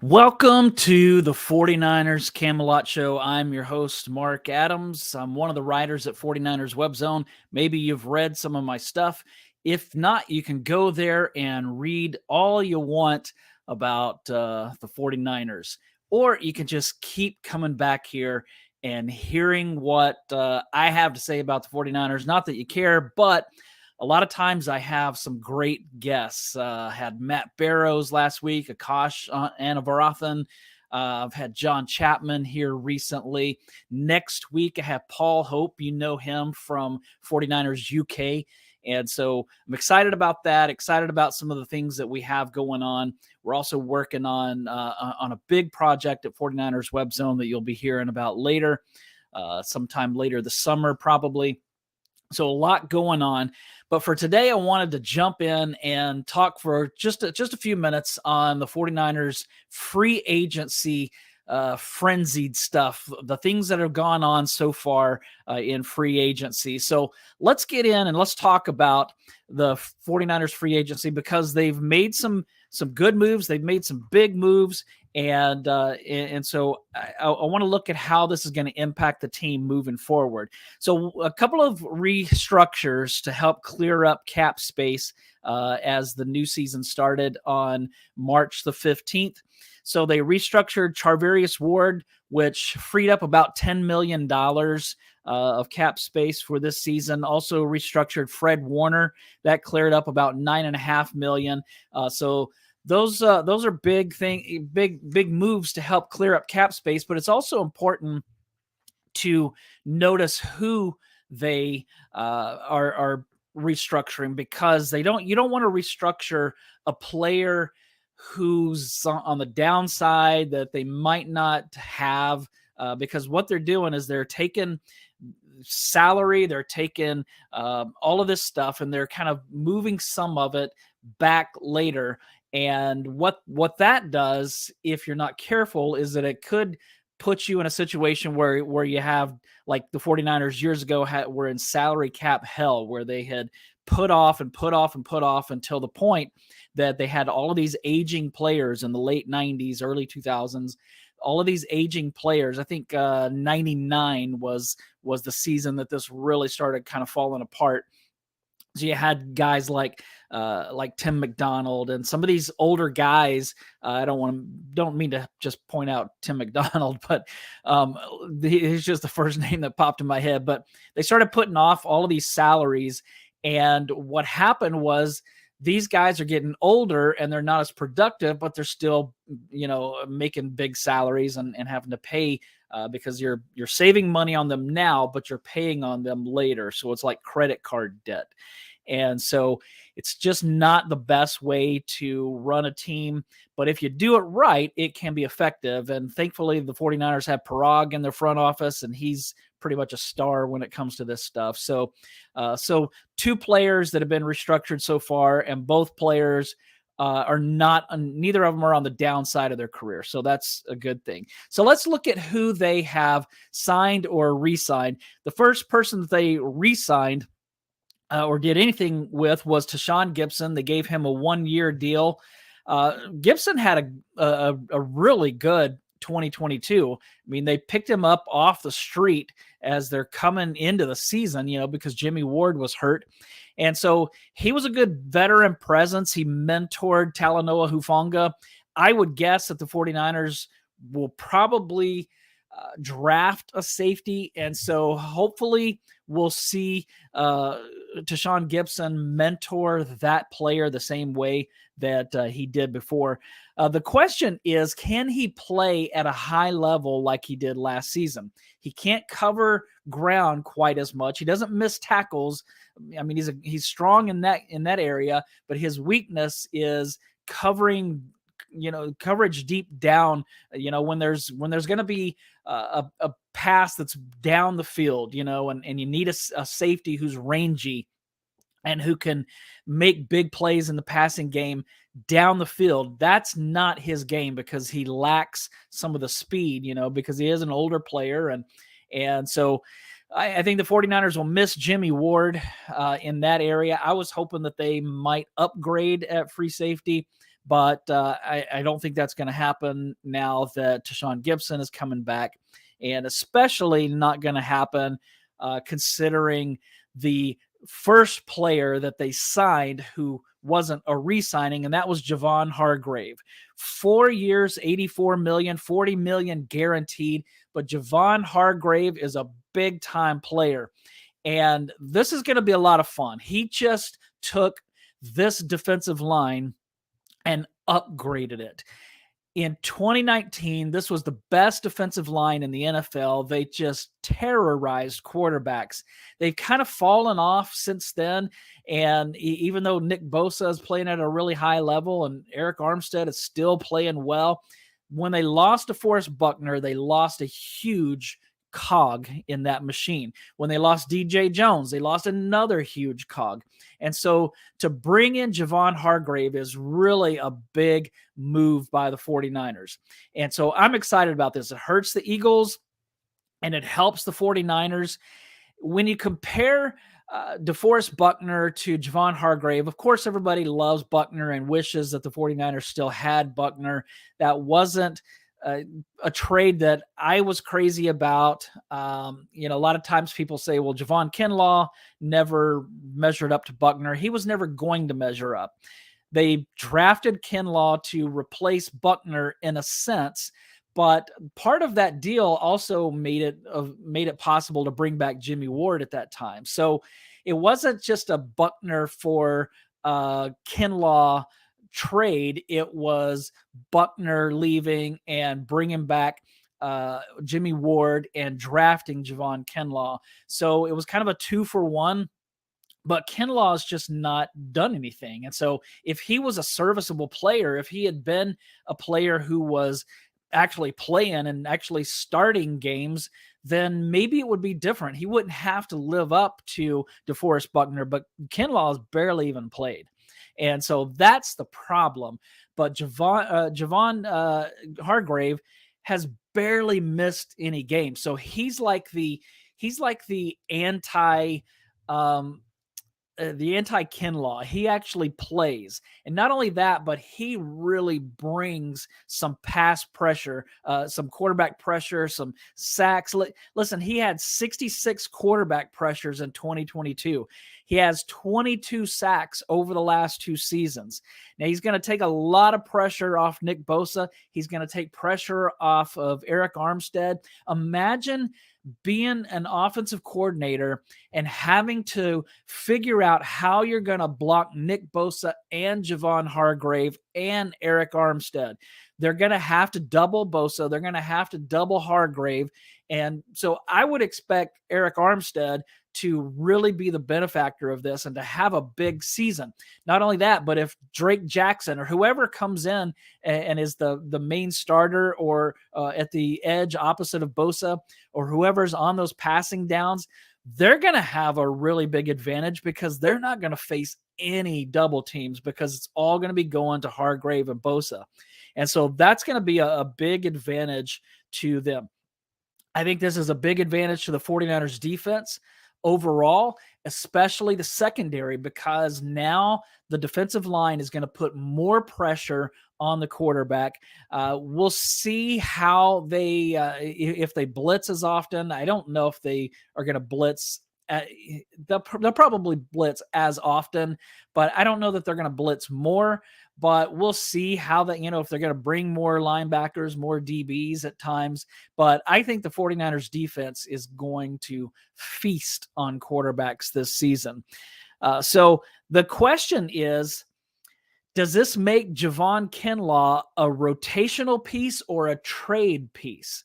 Welcome to the 49ers Camelot Show. I'm your host, Marc Adams. I'm one of the writers at 49ers Web Zone. Maybe you've read some of my stuff. If not, you can go there and read all you want about the 49ers. Or you can just keep coming back here and hearing what I have to say about the 49ers. Not that you care, but a lot of times I have some great guests. Had Matt Barrows last week, Akash Anavarathan. I've had John Chapman here recently. Next week, I have Paul Hope. You know him from 49ers UK. And so I'm excited about that, excited about some of the things that we have going on. We're also working on a big project at 49ers Web Zone that you'll be hearing about later, sometime later this summer probably. So a lot going on. But for today, I wanted to jump in and talk for just a few minutes on the 49ers free agency frenzied stuff, the things that have gone on so far in free agency. So let's get in and let's talk about the 49ers free agency because they've made some good moves. They've made some big moves. And so I want to look at how this is going to impact the team moving forward. So a couple of restructures to help clear up cap space as the new season started on March the 15th. So they restructured Charvarius Ward, which freed up about $10 million of cap space for this season. Also restructured Fred Warner. That cleared up about $9.5 million. So those are big moves to help clear up cap space, but it's also important to notice who they are restructuring because you don't want to restructure a player who's on the downside that they might not have because what they're doing is they're taking salary, they're taking all of this stuff and they're kind of moving some of it back later. And what that does, if you're not careful, is that it could put you in a situation where you have, like the 49ers years ago were in salary cap hell, where they had put off until the point that they had all of these aging players in the late 90s, early 2000s, all of these aging players. I think 99 was the season that this really started kind of falling apart. So you had guys like Tim McDonald and some of these older guys. I don't mean to just point out Tim McDonald, but he's just the first name that popped in my head. But they started putting off all of these salaries, and what happened was these guys are getting older and they're not as productive, but they're still, making big salaries and having to pay because you're saving money on them now, but you're paying on them later. So it's like credit card debt. And so it's just not the best way to run a team. But if you do it right, it can be effective. And thankfully, the 49ers have Parag in their front office, and he's pretty much a star when it comes to this stuff. So two players that have been restructured so far, and both players neither of them are on the downside of their career. So that's a good thing. So let's look at who they have signed or re-signed. The first person that they re-signed or did anything with was Tashaun Gipson. They gave him a 1-year deal. Gipson had a really good 2022. I mean, they picked him up off the street as they're coming into the season, because Jimmy Ward was hurt. And so he was a good veteran presence. He mentored Talanoa Hufanga. I would guess that the 49ers will probably draft a safety. And so hopefully we'll see Tashaun Gipson mentor that player the same way that he did before. The question is, can he play at a high level like he did last season? He can't cover ground quite as much. He doesn't miss tackles. I mean, he's strong in that area, but his weakness is coverage deep down, when there's going to be a pass that's down the field, and you need a safety who's rangy and who can make big plays in the passing game down the field. That's not his game because he lacks some of the speed, because he is an older player. And so I think the 49ers will miss Jimmy Ward in that area. I was hoping that they might upgrade at free safety, but I don't think that's going to happen now that Tashaun Gipson is coming back, and especially not going to happen considering the first player that they signed who wasn't a re-signing, and that was Javon Hargrave. 4 years, $84 million, $40 million guaranteed, but Javon Hargrave is a big-time player, and this is going to be a lot of fun. He just took this defensive line and upgraded it. In 2019, this was the best defensive line in the NFL. They just terrorized quarterbacks. They've kind of fallen off since then. And even though Nick Bosa is playing at a really high level and Eric Armstead is still playing well, when they lost to Forrest Buckner, they lost a huge cog in that machine. When they lost DJ Jones, they lost another huge cog. And so to bring in Javon Hargrave is really a big move by the 49ers. And so I'm excited about this. It hurts the Eagles and it helps the 49ers. When you compare DeForest Buckner to Javon Hargrave, of course, everybody loves Buckner and wishes that the 49ers still had Buckner. That wasn't a trade that I was crazy about. A lot of times people say, well, Javon Kinlaw never measured up to Buckner. He was never going to measure up. They drafted Kinlaw to replace Buckner in a sense, but part of that deal also made it possible to bring back Jimmy Ward at that time. So it wasn't just a Buckner for Kinlaw trade. It was Buckner leaving and bringing back Jimmy Ward and drafting Javon Kinlaw. So it was kind of a 2-for-1, but Kinlaw has just not done anything. And so if he was a serviceable player, if he had been a player who was actually playing and actually starting games, then maybe it would be different. He wouldn't have to live up to DeForest Buckner, but Kinlaw has barely even played. And so that's the problem. But Javon Hargrave has barely missed any games. So he's like the anti Kinlaw. He actually plays. And not only that, but he really brings some pass pressure, some quarterback pressure, some sacks. Listen, he had 66 quarterback pressures in 2022. He has 22 sacks over the last 2 seasons. Now, he's going to take a lot of pressure off Nick Bosa. He's going to take pressure off of Eric Armstead. Imagine being an offensive coordinator and having to figure out how you're going to block Nick Bosa and Javon Hargrave and Eric Armstead. They're going to have to double Bosa. They're going to have to double Hargrave. And so I would expect Eric Armstead to really be the benefactor of this and to have a big season. Not only that, but if Drake Jackson or whoever comes in and is the main starter or at the edge opposite of Bosa or whoever's on those passing downs, they're going to have a really big advantage because they're not going to face any double teams because it's all going to be going to Hargrave and Bosa. And so that's going to be a big advantage to them. I think this is a big advantage to the 49ers defense overall, especially the secondary, because now the defensive line is going to put more pressure on the quarterback. We'll see how they, if they blitz as often. I don't know if they are going to blitz. They'll probably blitz as often, but I don't know that they're going to blitz more. But we'll see how that, if they're going to bring more linebackers, more DBs at times. But I think the 49ers defense is going to feast on quarterbacks this season. So the question is, does this make Javon Kinlaw a rotational piece or a trade piece?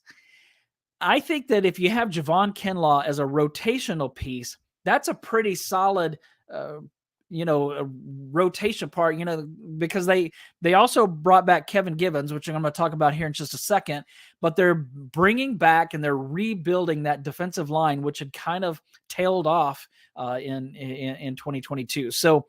I think that if you have Javon Kinlaw as a rotational piece, that's a pretty solid a rotation part, because they also brought back Kevin Givens, which I'm going to talk about here in just a second, but they're bringing back and they're rebuilding that defensive line, which had kind of tailed off in 2022. So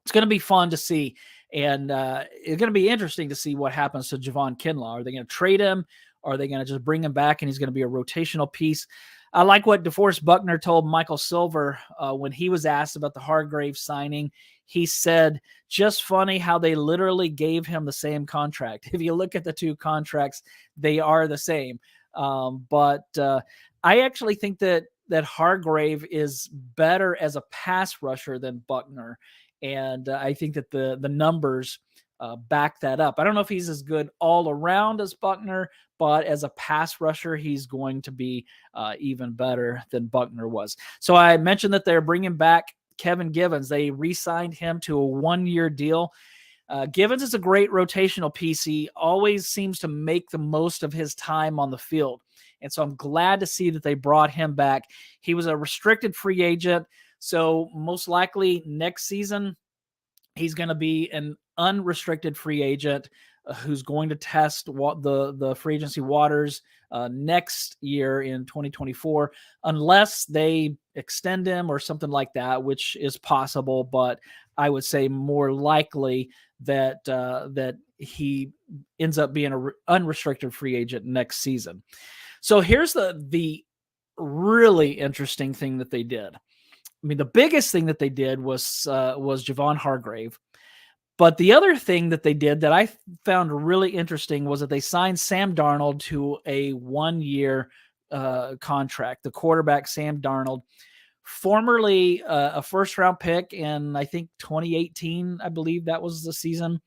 it's going to be fun to see. And it's going to be interesting to see what happens to Javon Kinlaw. Are they going to trade him? Or are they going to just bring him back and he's going to be a rotational piece? I like what DeForest Buckner told Michael Silver when he was asked about the Hargrave signing. he said, just funny how they literally gave him the same contract. If you look at the two contracts, they are the same. But I actually think that Hargrave is better as a pass rusher than Buckner. And I think that the numbers back that up. I don't know if he's as good all around as Buckner, but as a pass rusher, he's going to be even better than Buckner was. So I mentioned that they're bringing back Kevin Givens. They re-signed him to a 1-year deal. Givens is a great rotational piece. He always seems to make the most of his time on the field. And so I'm glad to see that they brought him back. He was a restricted free agent. So most likely next season, he's going to be an unrestricted free agent who's going to test the free agency waters next year in 2024, unless they extend him or something like that, which is possible. But I would say more likely that that he ends up being an unrestricted free agent next season. So here's the really interesting thing that they did. I mean, the biggest thing that they did was Javon Hargrave. But the other thing that they did that I found really interesting was that they signed Sam Darnold to a 1-year contract. The quarterback, Sam Darnold, formerly a first-round pick in, I think, 2018, I believe that was the season.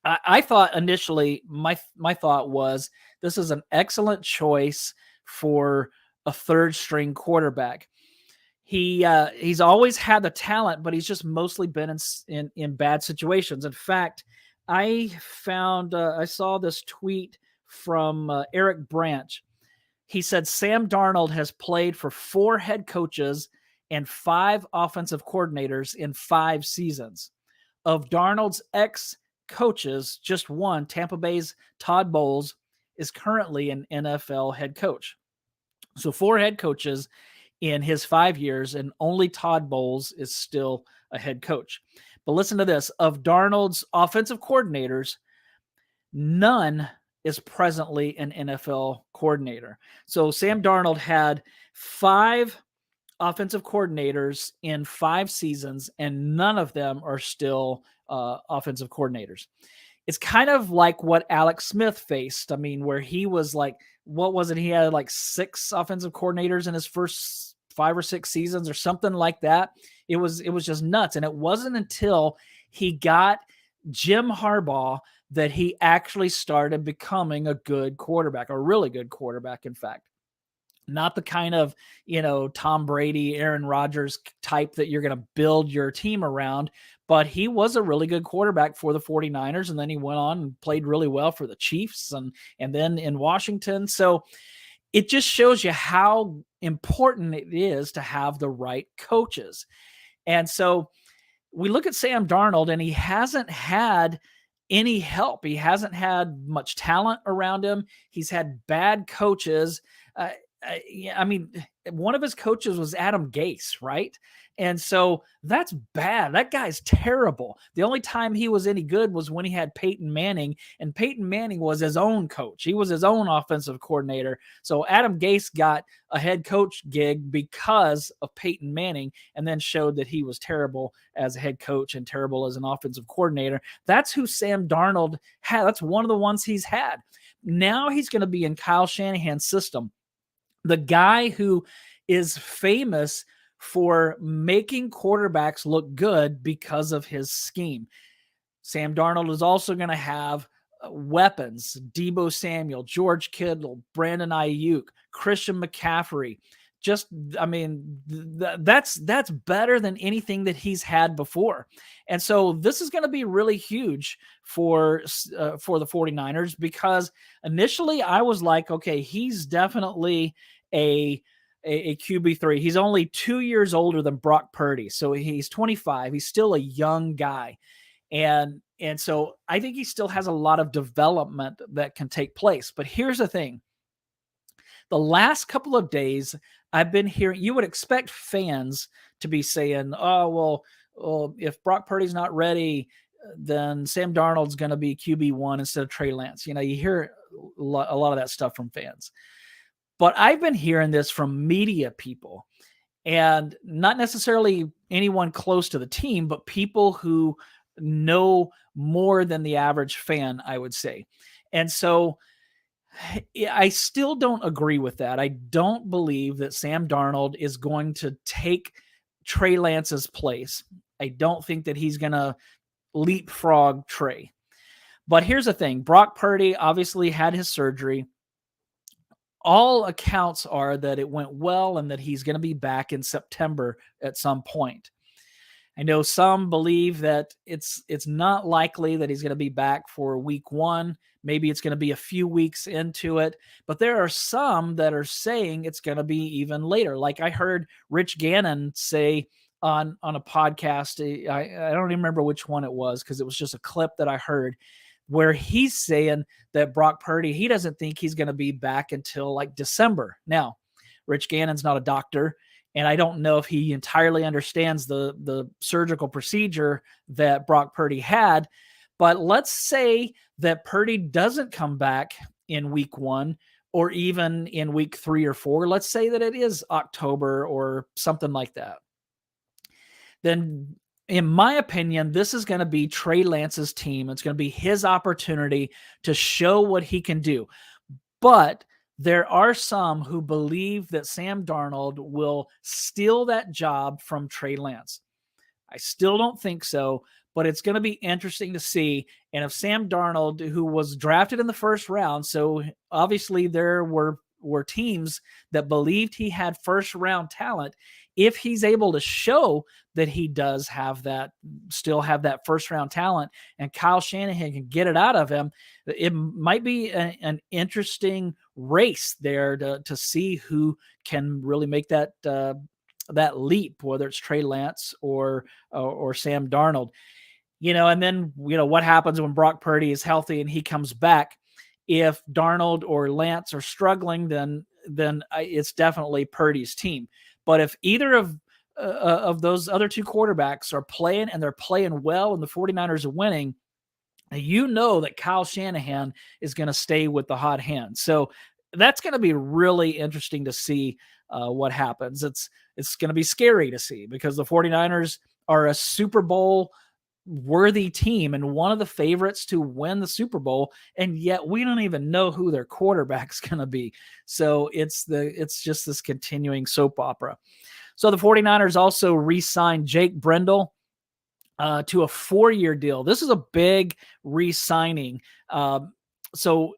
I thought initially, my thought was this is an excellent choice for a third-string quarterback. He's always had the talent, but he's just mostly been in bad situations. In fact, I saw this tweet from Eric Branch. He said Sam Darnold has played for 4 head coaches and 5 offensive coordinators in 5 seasons. Of Darnold's ex-coaches, just one, Tampa Bay's Todd Bowles, is currently an NFL head coach. So 4 head coaches in his 5 years, and only Todd Bowles is still a head coach. But listen to this. Of Darnold's offensive coordinators, none is presently an NFL coordinator. So Sam Darnold had 5 offensive coordinators in 5 seasons, and none of them are still offensive coordinators. It's kind of like what Alex Smith faced. I mean, where he was like, what was it? He had like 6 offensive coordinators in his first 5 or 6 seasons or something like that. It was just nuts. And it wasn't until he got Jim Harbaugh that he actually started becoming a good quarterback, a really good quarterback, in fact. Not the kind of, Tom Brady, Aaron Rodgers type that you're going to build your team around, but he was a really good quarterback for the 49ers. And then he went on and played really well for the Chiefs and then in Washington. So it just shows you how important it is to have the right coaches. And so we look at Sam Darnold, and he hasn't had any help. He hasn't had much talent around him. He's had bad coaches. I mean, one of his coaches was Adam Gase, right? And so that's bad. That guy's terrible. The only time he was any good was when he had Peyton Manning, and Peyton Manning was his own coach. He was his own offensive coordinator. So Adam Gase got a head coach gig because of Peyton Manning, and then showed that he was terrible as a head coach and terrible as an offensive coordinator. That's who Sam Darnold had. That's one of the ones he's had. Now he's going to be in Kyle Shanahan's system. The guy who is famous for making quarterbacks look good because of his scheme. Sam Darnold is also going to have weapons: Deebo Samuel, George Kittle, Brandon Ayuk, Christian McCaffrey. That's better than anything that he's had before. And so this is going to be really huge for the 49ers, because initially I was like, okay, he's definitely a QB3. He's only 2 years older than Brock Purdy. So he's 25. He's still a young guy. And so I think he still has a lot of development that can take place. But here's the thing. The last couple of days, I've been hearing, you would expect fans to be saying, oh, well, if Brock Purdy's not ready, then Sam Darnold's going to be QB1 instead of Trey Lance. You hear a lot of that stuff from fans. But I've been hearing this from media people, and not necessarily anyone close to the team, but people who know more than the average fan, I would say. And so I still don't agree with that. I don't believe that Sam Darnold is going to take Trey Lance's place. I don't think that he's going to leapfrog Trey. But here's the thing. Brock Purdy obviously had his surgery. All accounts are that it went well and that he's going to be back in September at some point. I know some believe that it's not likely that he's going to be back for week 1. Maybe it's going to be a few weeks into it. But there are some that are saying it's going to be even later. Like I heard Rich Gannon say on a podcast, I don't even remember which one it was because it was just a clip that I heard, where he's saying that Brock Purdy, he doesn't think he's going to be back until like December. Now, Rich Gannon's not a doctor, and I don't know if he entirely understands the surgical procedure that Brock Purdy had. But let's say that Purdy doesn't come back in week 1 or even in week 3 or 4. Let's say that it is October or something like that. Then, in my opinion, this is going to be Trey Lance's team. It's going to be his opportunity to show what he can do. But there are some who believe that Sam Darnold will steal that job from Trey Lance. I still don't think so, but it's going to be interesting to see. And if Sam Darnold, who was drafted in the first round, so obviously there were teams that believed he had first round talent, if he's able to show that he does have that, still have that first round talent, and Kyle Shanahan can get it out of him, it might be an interesting race there to see who can really make that leap, whether it's Trey Lance or Sam Darnold. And then, what happens when Brock Purdy is healthy and he comes back? If Darnold or Lance are struggling, then it's definitely Purdy's team. But if either of those other two quarterbacks are playing and they're playing well and the 49ers are winning, that Kyle Shanahan is going to stay with the hot hand. So that's going to be really interesting to see what happens. It's going to be scary to see because the 49ers are a Super Bowl worthy team and one of the favorites to win the Super Bowl, and yet we don't even know who their quarterback's going to be. So it's just this continuing soap opera. So the 49ers also re-signed Jake Brendel to a 4-year deal. This is a big re-signing. So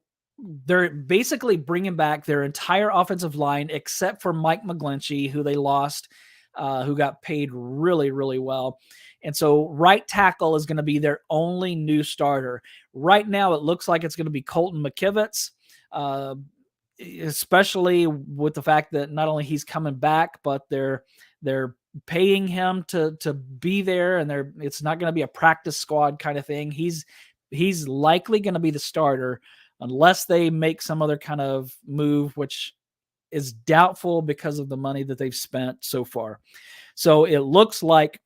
they're basically bringing back their entire offensive line except for Mike McGlinchey, who they lost, who got paid really, really well. And so right tackle is going to be their only new starter. Right now, it looks like it's going to be Colton McKivitz, especially with the fact that not only he's coming back, but they're paying him to be there, and it's not going to be a practice squad kind of thing. He's likely going to be the starter unless they make some other kind of move, which is doubtful because of the money that they've spent so far. So it looks like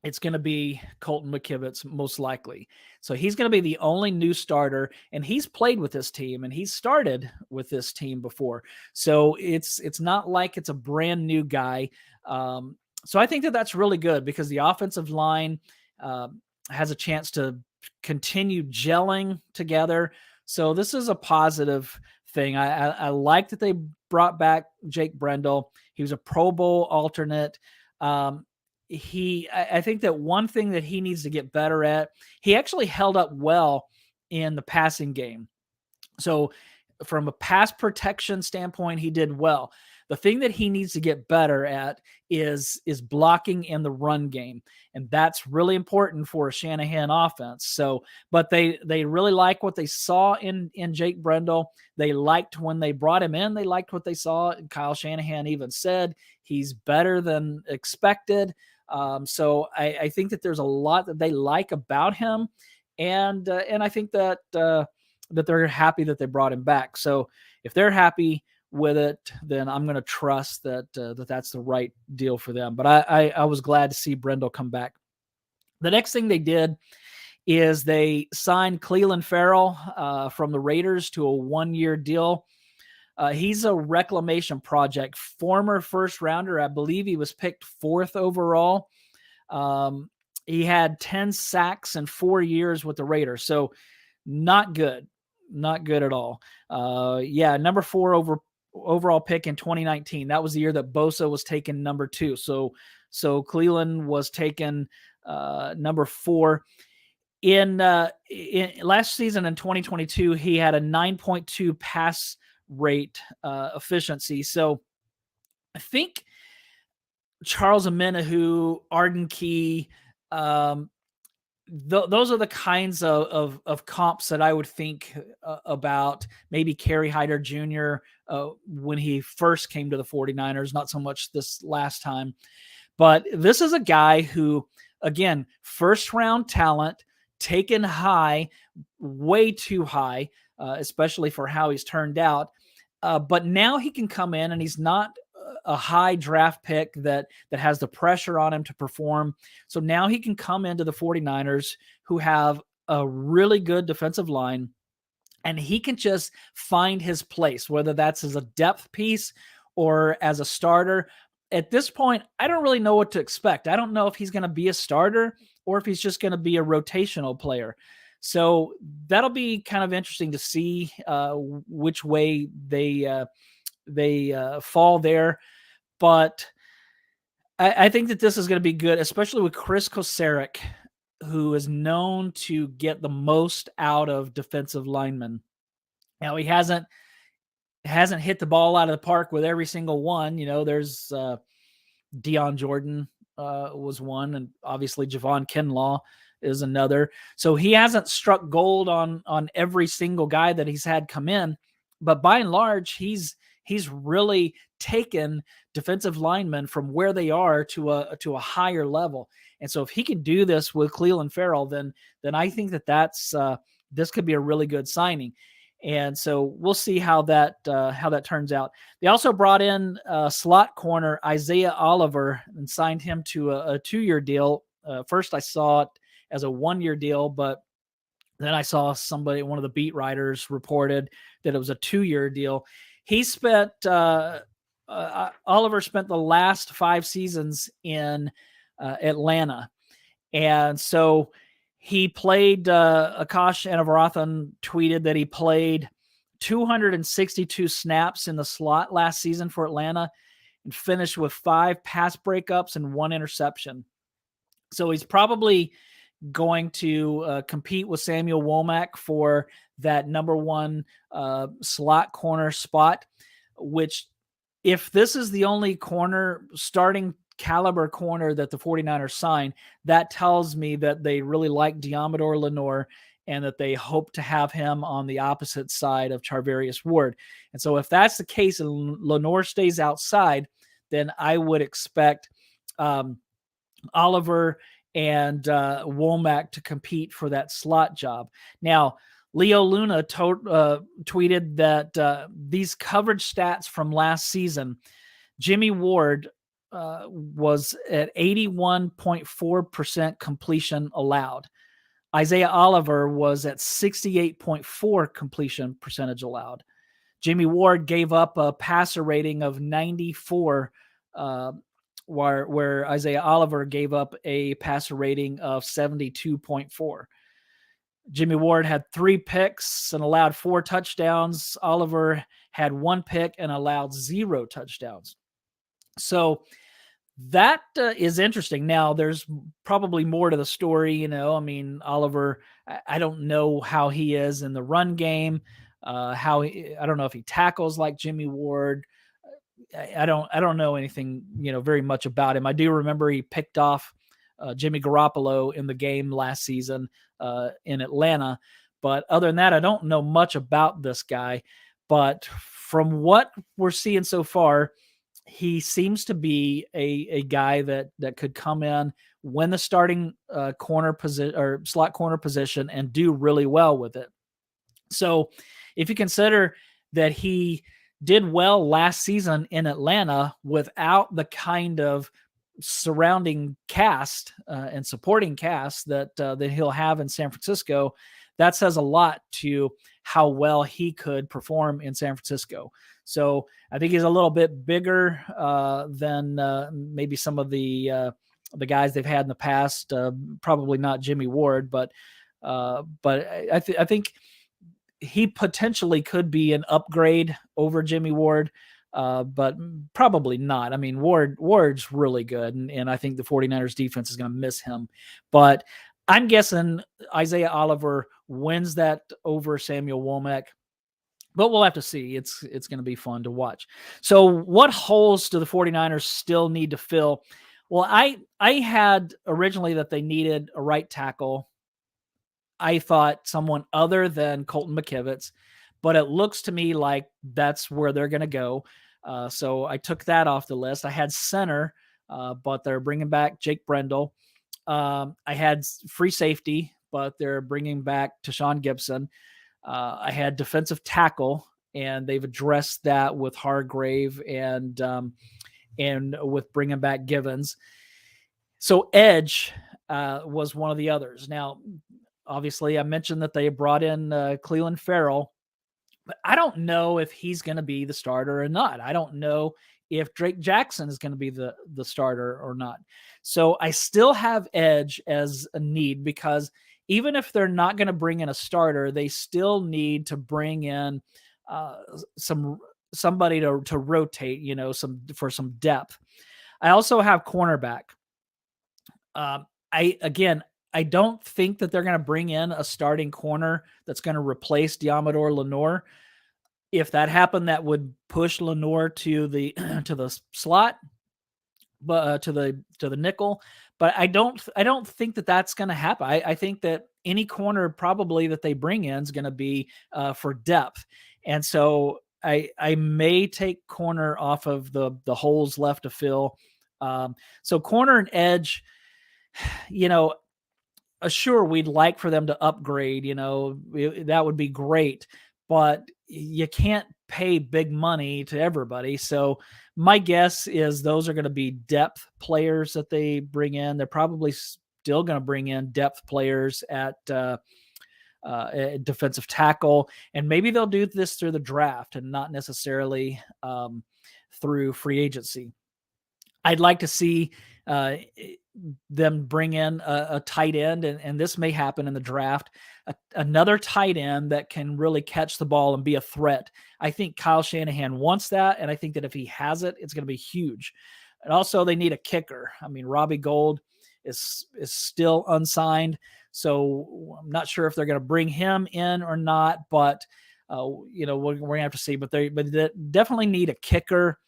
it's going to be Colton McKivitz most likely. So he's going to be the only new starter, and he's played with this team and he's started with this team before. So it's not like it's a brand new guy. So I think that's really good because the offensive line has a chance to continue gelling together. So this is a positive thing. I like that they brought back Jake Brendel. He was a Pro Bowl alternate. I think that one thing that he needs to get better at, he actually held up well in the passing game. So from a pass protection standpoint, he did well. The thing that he needs to get better at is blocking in the run game. And that's really important for a Shanahan offense. So, but they really like what they saw in Jake Brendel. They liked when they brought him in. They liked what they saw. Kyle Shanahan even said he's better than expected. So I think that there's a lot that they like about him. And I think that they're happy that they brought him back. So if they're happy with it, then I'm going to trust that that's the right deal for them. But I was glad to see Brendel come back. The next thing they did is they signed Clelin Ferrell from the Raiders to a 1-year deal. He's a reclamation project, former first rounder. I believe he was picked 4th overall. He had 10 sacks in 4 years with the Raiders. So not good at all. Number 4 overall pick in 2019. That was the year that Bosa was taken number 2. So Clelin was taken number 4. In last season in 2022, he had a 9.2 pass rate efficiency. So I think Charles Omenihu, Arden Key, those are the kinds of comps that I would think about. Maybe Kerry Hyder Jr. When he first came to the 49ers, not so much this last time. But this is a guy who, again, first round talent, taken high, way too high, especially for how he's turned out. But now he can come in, and he's not a high draft pick that has the pressure on him to perform. So now he can come into the 49ers, who have a really good defensive line, and he can just find his place, whether that's as a depth piece or as a starter. At this point, I don't really know what to expect. I don't know if he's going to be a starter or if he's just going to be a rotational player. So that'll be kind of interesting to see which way they fall there. But I think that this is going to be good, especially with Chris Kocurek, who is known to get the most out of defensive linemen. Now, he hasn't hit the ball out of the park with every single one. There's Deion Jordan was one, and obviously Javon Kinlaw is another. So he hasn't struck gold on every single guy that he's had come in, but by and large, he's really taken defensive linemen from where they are to a higher level. And so if he can do this with Clelin Ferrell, then I think that's this could be a really good signing. And so we'll see how that turns out. They also brought in slot corner Isaiah Oliver and signed him to a 2-year deal. First, I saw it as a 1-year deal, but then I saw one of the beat writers reported that it was a 2-year deal. He spent Oliver spent the last 5 seasons in Atlanta, and so he played. Akash Anavarathan tweeted that he played 262 snaps in the slot last season for Atlanta and finished with 5 pass breakups and 1 interception. So he's probably going to compete with Samuel Womack for that number 1 slot corner spot, which, if this is the only starting caliber corner that the 49ers sign, that tells me that they really like Diamador Lenore and that they hope to have him on the opposite side of Charvarius Ward. And so if that's the case and Lenore stays outside, then I would expect Oliver and Womack to compete for that slot job. Now, Leo Luna tweeted that these coverage stats from last season, Jimmy Ward was at 81.4% completion allowed. Isaiah Oliver was at 68.4% completion percentage allowed. Jimmy Ward gave up a passer rating of 94, where Isaiah Oliver gave up a passer rating of 72.4. Jimmy Ward had 3 picks and allowed 4 touchdowns. Oliver had 1 pick and allowed 0 touchdowns. So that is interesting. Now, there's probably more to the story. Oliver, I don't know how he is in the run game. I don't know if he tackles like Jimmy Ward. I don't know anything, very much about him. I do remember he picked off Jimmy Garoppolo in the game last season in Atlanta. But other than that, I don't know much about this guy. But from what we're seeing so far, he seems to be a guy that could come in, win the starting corner position or slot corner position, and do really well with it. So if you consider that he did well last season in Atlanta without the kind of surrounding cast and supporting cast that he'll have in San Francisco, that says a lot to how well he could perform in San Francisco. So I think he's a little bit bigger than maybe some of the guys they've had in the past. Probably not Jimmy Ward, but I think he potentially could be an upgrade over Jimmy Ward. But probably not. I mean, Ward's really good, and I think the 49ers defense is going to miss him. But I'm guessing Isaiah Oliver wins that over Samuel Womack. But we'll have to see. It's going to be fun to watch. So what holes do the 49ers still need to fill? Well, I had originally that they needed a right tackle. I thought someone other than Colton McKivitz, but it looks to me like that's where they're going to go. So I took that off the list. I had center, but they're bringing back Jake Brendel. I had free safety, but they're bringing back Tashaun Gipson. I had defensive tackle, and they've addressed that with Hargrave and with bringing back Givens. So edge was one of the others. Now, obviously, I mentioned that they brought in Clelin Ferrell, but I don't know if he's going to be the starter or not. I don't know if Drake Jackson is going to be the starter or not. So I still have edge as a need, because even if they're not going to bring in a starter, they still need to bring in somebody to rotate, for some depth. I also have cornerback. I don't think that they're going to bring in a starting corner that's going to replace Diamador Lenoir. If that happened, that would push Lenoir to the to the slot, but to the nickel. But I don't think that that's going to happen. I think that any corner probably that they bring in is going to be for depth, and so I may take corner off of the holes left to fill. So corner and edge, sure, we'd like for them to upgrade, that would be great, but you can't pay big money to everybody. So my guess is those are going to be depth players that they bring in. They're probably still going to bring in depth players at defensive tackle, and maybe they'll do this through the draft and not necessarily through free agency. I'd like to see them bring in a tight end, and this may happen in the draft, another tight end that can really catch the ball and be a threat. I think Kyle Shanahan wants that, and I think that if he has it, it's going to be huge. And also they need a kicker. I mean, Robbie Gould is still unsigned, so I'm not sure if they're going to bring him in or not, but we're going to have to see. But they definitely need a kicker.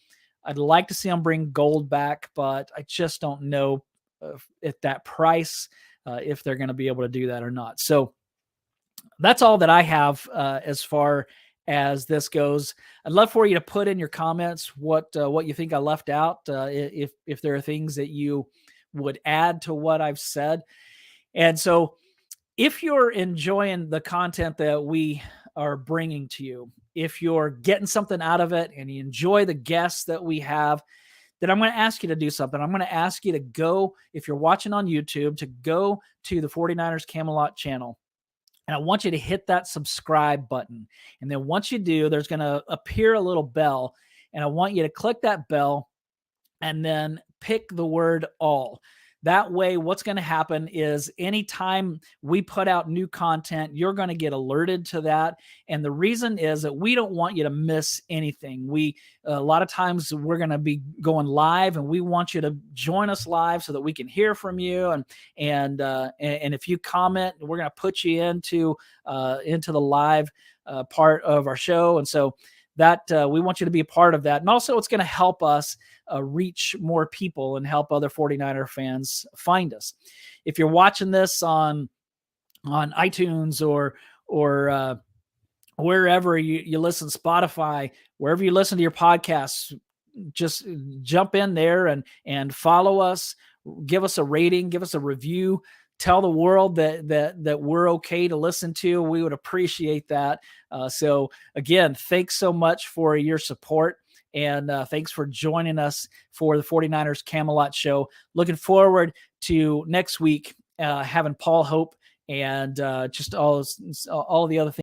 I'd like to see them bring Gold back, but I just don't know at that price if they're going to be able to do that or not. So that's all that I have as far as this goes. I'd love for you to put in your comments what you think I left out, if there are things that you would add to what I've said. And so if you're enjoying the content that we are bringing to you, if you're getting something out of it and you enjoy the guests that we have, then I'm going to ask you to do something. I'm going to ask you to go, if you're watching on YouTube, to go to the 49ers Camelot channel. And I want you to hit that subscribe button. And then once you do, there's going to appear a little bell. And I want you to click that bell and then pick the word all. That way, what's going to happen is anytime we put out new content, you're going to get alerted to that. And the reason is that we don't want you to miss anything. A lot of times we're going to be going live, and we want you to join us live so that we can hear from you. And if you comment, we're going to put you into the live part of our show. And so that we want you to be a part of that. And also it's going to help us reach more people and help other 49er fans find us. If you're watching this on iTunes or wherever you listen, Spotify, wherever you listen to your podcasts, just jump in there and follow us, give us a rating, give us a review, tell the world that we're okay to listen to. We would appreciate that. So again, thanks so much for your support. And thanks for joining us for the 49ers Camelot show. Looking forward to next week having Paul Hope and just all the other things.